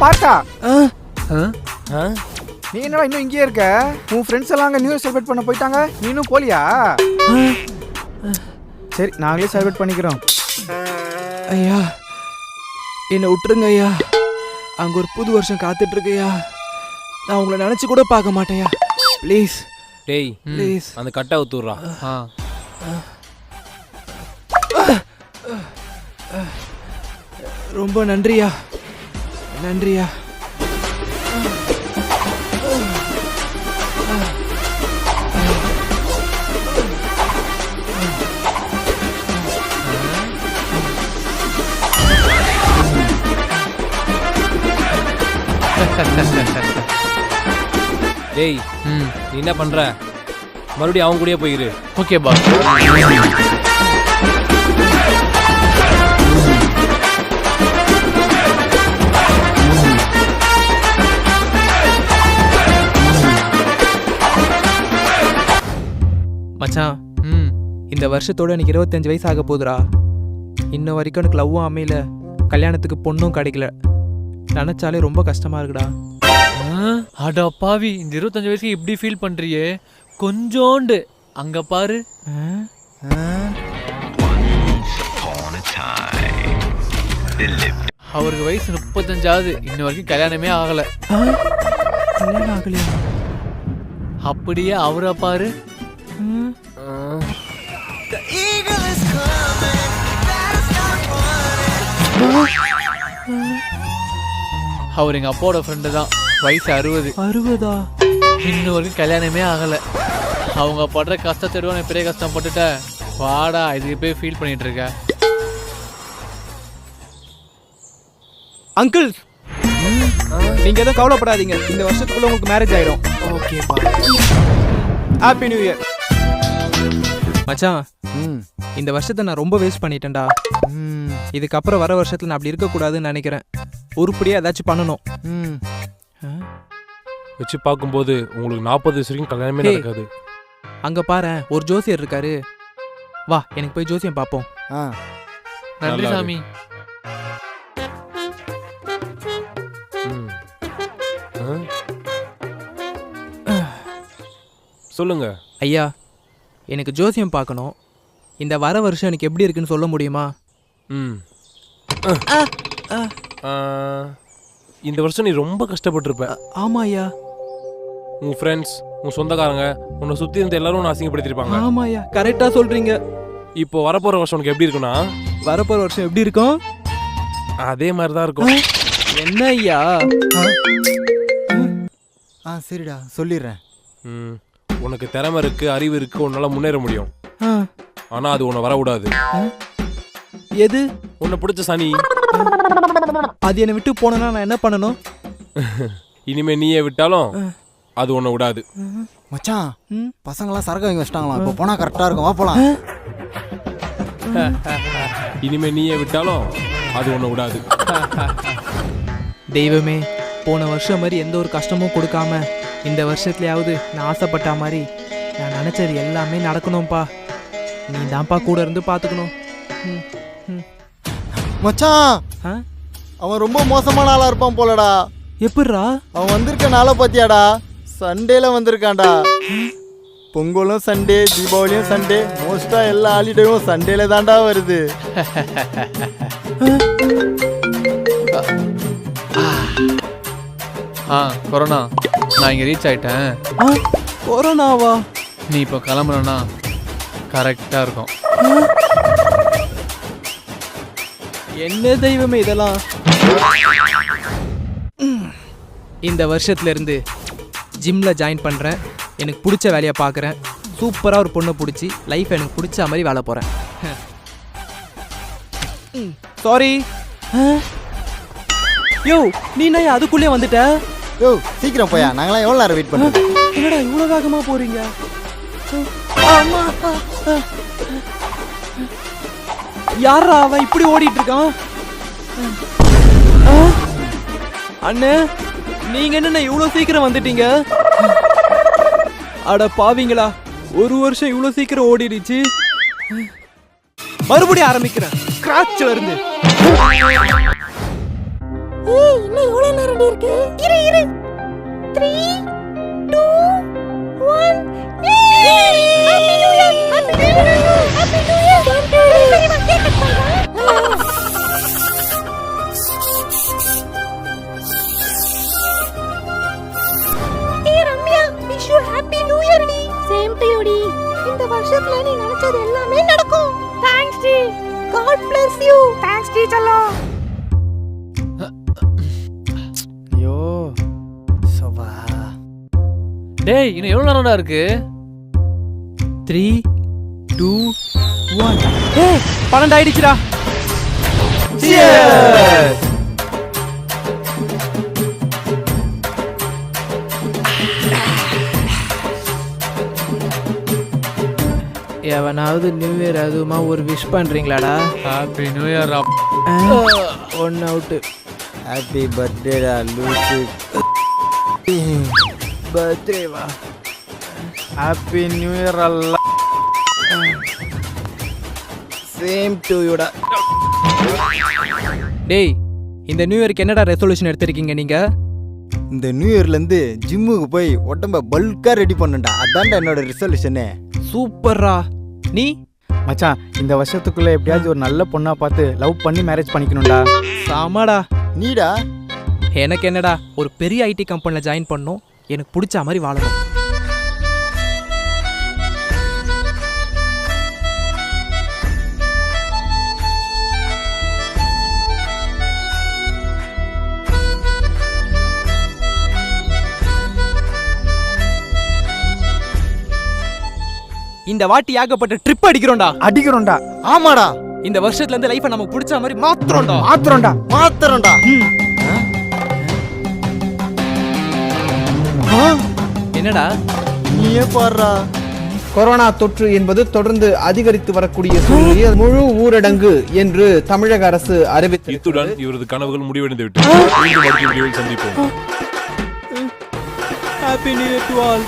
பார்த்தா ஆ? நீ என்னடா இன்னும் இங்கேயே இருக்க? உன் ஃப்ரெண்ட்ஸ் எல்லாம் அங்கே நியூ இயர் செலிப்ரேட் பண்ண போயிட்டாங்க, நீ இன்னும் போலியா? சரி, நாங்களே செலிப்ரேட் பண்ணிக்கிறோம். ஐயா என்னை விட்டுருங்க ஐயா. அங்கே ஒரு புது வருஷம் காத்துட்டு இருக்கையா. நான் உங்களை நினச்சி கூட பார்க்க மாட்டேயா. ப்ளீஸ் டேய் ப்ளீஸ். அந்த கட்டை ஊத்துறா. ரொம்ப நன்றியா, நன்றியா. டேய் நீ என்ன பண்ற? மறுபடியும் அவங்க கூடயே போயிரு. Okay boss. மச்சான், இந்த வருஷத்தோட எனக்கு 25 வயசு ஆக போகுதுடா. இன்ன வரைக்கும் எனக்கு லவ்வும் அமையல, கல்யாணத்துக்கு பொண்ணும் கிடைக்கல. நினைச்சாலே ரொம்ப கஷ்டமா இருக்குடா. அடா பாவி, இந்த 25 வயசுக்கு இப்படி ஃபீல் பண்றியே? கொஞ்சோண்டு அங்க பாரு. அவருக்கு வயசு 35ஆகுது, இன்ன வரைக்கும் கல்யாணமே ஆகல. கல்யாணம் ஆகலையா? அப்படியே அவரை பாரு. அவர் எங்க அப்பாவோட ஃப்ரெண்டு தான். வயசு 60. 60ஆ? இன்ன வரைக்கும் கல்யாணமே ஆகல. அவங்க படுற கஷ்டத்தை விட நான் பெரிய கஷ்டப்பட்டுட்ட. வாடா, இதுக்கு போய் ஃபீல் பண்ணிட்டு இருக்க. அங்கிள், நீங்க எதுவும் கவலைப்படாதீங்க. இந்த வருஷத்துக்குள்ள உங்களுக்கு மேரேஜ் ஆயிடும். ஓகேப்பா. Happy new year. மச்சான், இந்த வருஷத்தை நான் ரொம்ப வேஸ்ட் பண்ணிட்டேன்டா. இதுக்கப்புறம் வர வருஷத்துல நான் அப்படி இருக்கக்கூடாதுன்னு நினைக்கிறேன். உருப்படியா ஏதாச்சும் பண்ணணும். வச்சு பார்க்கும்போது உங்களுக்கு 40 வயசு வரைக்கும் கல்யாணமே நடக்காது. அங்க பாரு, ஒரு ஜோசியர் இருக்காரு. வா, எனக்கு போய் ஜோசியம் பார்ப்போம். நன்றி சாமி. சொல்லுங்க ஐயா, எனக்கு ஜோசியம் பார்க்கணும். இந்த வர வருஷம் எனக்கு எப்படி இருக்குன்னு சொல்ல முடியுமா? இந்த வருஷம் நீ ரொம்ப கஷ்டப்பட்டிருப்ப. ஆமா ஐயா. உன் ஃப்ரெண்ட்ஸ், உன் சொந்தக்காரங்க, உன்னை சுத்தி இருந்த எல்லாரும் உன்னை அசிங்கப்படுத்திருப்பாங்க. ஆமா ஐயா, கரெக்டா சொல்றீங்க. இப்போ வரப்போற வருஷம் உனக்கு எப்படி இருக்குன்னா? வரப்போற வருஷம் எப்படி இருக்கும்? அதே மாதிரி தான் இருக்கும். என்ன ஐயா? சரிடா, சொல்லிடுறேன். உனக்கு திறமை இருக்கு, அறிவு இருக்கு, உன்னால முன்னேற முடியும். ஆனா அது உன்னை வரக்கூடாது. எது? உன்னை பிடிச்ச சனி. அது என்னை விட்டு போனா நான் என்ன பண்ணணும்? இனிமே நீயே விட்டாலும் அது உன்னை விடாது. மச்சான், பசங்களாம் சரக்கு வாங்கி வச்சிட்டாங்களா? இப்போ போனா கரெக்டா இருக்கும், வா போலாம். இனிமே நீயே விட்டாலும் அது உன்னை விடாது. தெய்வமே, போன வருஷம் மாதிரி எந்த ஒரு கஷ்டமும் கொடுக்காம இந்த வருஷத்துலயாவது நான் ஆசைப்பட்ட மாதிரி நான் நினைச்சது எல்லாமே நடக்கணும்ப்பா. நீ தான்ப்பா கூட இருந்து பாத்துக்கணும். மச்சான், அவன் ரொம்ப மோசமான ஆளா இருப்பான் போலடா. எப்படிரா? அவன் வந்திருக்க நாளை பாத்தியாடா? சண்டேல வந்திருக்கான்டா. பொங்கலும் சண்டே, தீபாவளியும் சண்டே, மோஸ்டா எல்லா ஹாலிடேவும் சண்டேல தான்டா வருது. கொரோனா, நான் இங்க ரீச் ஆயிட்டேன். கொரோனாவா? நீ இப்போ கிளம்புனா கரெக்டா இருக்கும். என்ன தெய்வமே இதெல்லாம்? இந்த வருஷத்துல இருந்து ஜிம்ல ஜாயின் பண்றேன். எனக்கு பிடிச்ச வேலையை பார்க்குறேன். சூப்பரா ஒரு பொண்ணை பிடிச்சி லைஃப் எனக்கு பிடிச்ச மாதிரி வாழ போறேன். சாரி. யோ, நீ என்ன அதுக்குள்ளே வந்துட்ட? யோ, சீக்கிரம் போயா, நாங்களாம் எவ்வளோ நேரம் வெயிட் பண்ணுறோம். என்னடா இவ்வளோ வேகமா போறீங்க? யாரா அவன் இப்படி ஓடிட்டு இருக்கான்? அண்ணே, நீங்க என்ன இவ்வளோ சீக்கிரம் வந்துட்டீங்க? அட பாவீங்களா, ஒரு வருஷம் இவ்வளோ சீக்கிரம் ஓடிடுச்சு. மறுபடியும் ஆரம்பிக்கிறேன், ஸ்கிராட்ச்ல இருந்து. ஏய் இன்னும் எவ்வளவு நேரம் இருக்கு? இரு 3 2 1 happy new year happy new year happy new year தெரியுமா கேக் கட் பண்ணலாம். ஏய் Ramya wish you happy new year டி. சேம் டு யூ டி. இந்த வருஷத்துல நீ நினைச்சது எல்லாமே நடக்கும். தேங்க்ஸ் டி. God bless you. Thanks டி செல்லம். ஐயோ சவா. டேய் இன்னும் எவ்வளவு நேரம்டா இருக்கு? 3 2 1 ஏய் 12 ஆயிடுச்சுடா. எவனாவது நியூ இயர் அதுமா ஒரு விஷ் பண்றீங்களாடா? Happy new year. One out. Happy பர்த்டேடா லூசு. பர்த்டேவா? ஹாப்பி நியூ இயர் அல்ல. சேம் டு யூடா. டேய் இந்த நியூ இயருக்கு என்னடா ரெசல்யூஷன் எடுத்திருக்கீங்க நீங்க? இந்த நியூ இயர்லேருந்து ஜிம்முக்கு போய் உடம்ப பல்காக ரெடி பண்ணுண்டா. அதான்டா என்னோட ரிசல்யூஷனே. சூப்பர்ரா. நீ? மச்சான் இந்த வருஷத்துக்குள்ள எப்படியாவது ஒரு நல்ல பொண்ணா பார்த்து லவ் பண்ணி மேரேஜ் பண்ணிக்கணும்டா. சாமாடா. நீடா? எனக்கு என்னடா ஒரு பெரிய ஐடி கம்பெனியில் ஜாயின் பண்ணணும், எனக்கு பிடிச்ச மாதிரி வாழணும். இந்த வாட்டி ஏகப்பட்ட ட்ரிப் அடிக்கிறோம்டா. அடிக்கிறோம்டா. ஆமாடா. இந்த வருஷத்துல இருந்து லைஃபை நமக்கு பிடிச்ச மாதிரி மாத்துறோம்டா. மாத்திரம்டா. என்னடா நீயே பாடுறா. கொரோனா தொற்று என்பது தொடர்ந்து அதிகரித்து வரக்கூடிய சூழ்நிலையில் முழு ஊரடங்கு என்று தமிழக அரசு அறிவித்தது. இத்துடன் இவரது கனவுகள் முடிவடைந்து விட்டது. மீண்டும் அடுத்த வீடியோவில் சந்திப்போம். Happy new year to all.